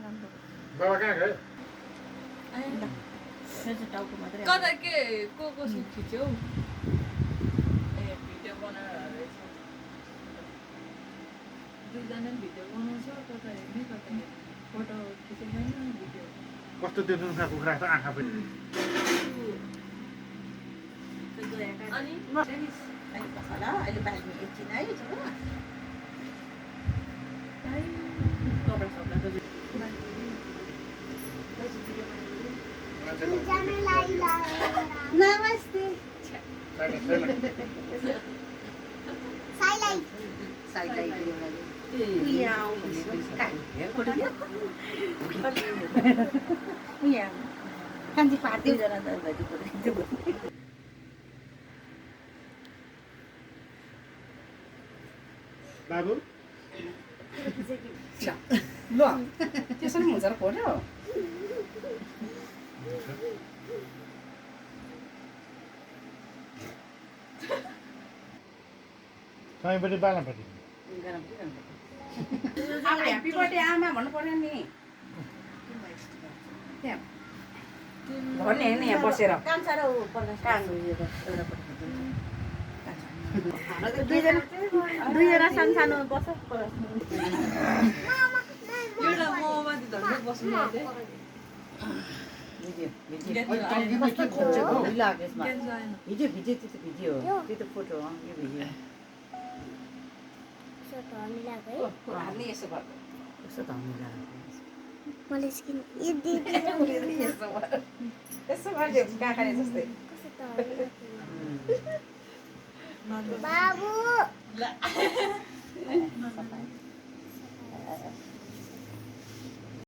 बाबा कहाँ गए कता के को खिच्यो ए भिडियो बनाएर रहेछ दुईजना भिडियो बनाउँछ कता हेर्ने कता हेर्ने फोटो खिचेको छैन भिडियो कस्तो त्यो दुखा कुखुरा छ आँखा पनि अनि अहिले बाहिर एकछिन है छोरा कपडा सपडा त नमस्ते साइलाई कान्छी पार्दै जना बाबु ल त्यसो नि हुन्छ र फोटो तपाईँपट्टि बालापट्टि ह्याप्पी बर्थडे आमा भन्नु पर्यो नि भन्ने होइन यहाँ बसेर दुईजना सानो बस एउटा मोमबाती धर्दै बस्नु भिडियो फोटो यो भिडियो यसो काकाले जस्तै बाबु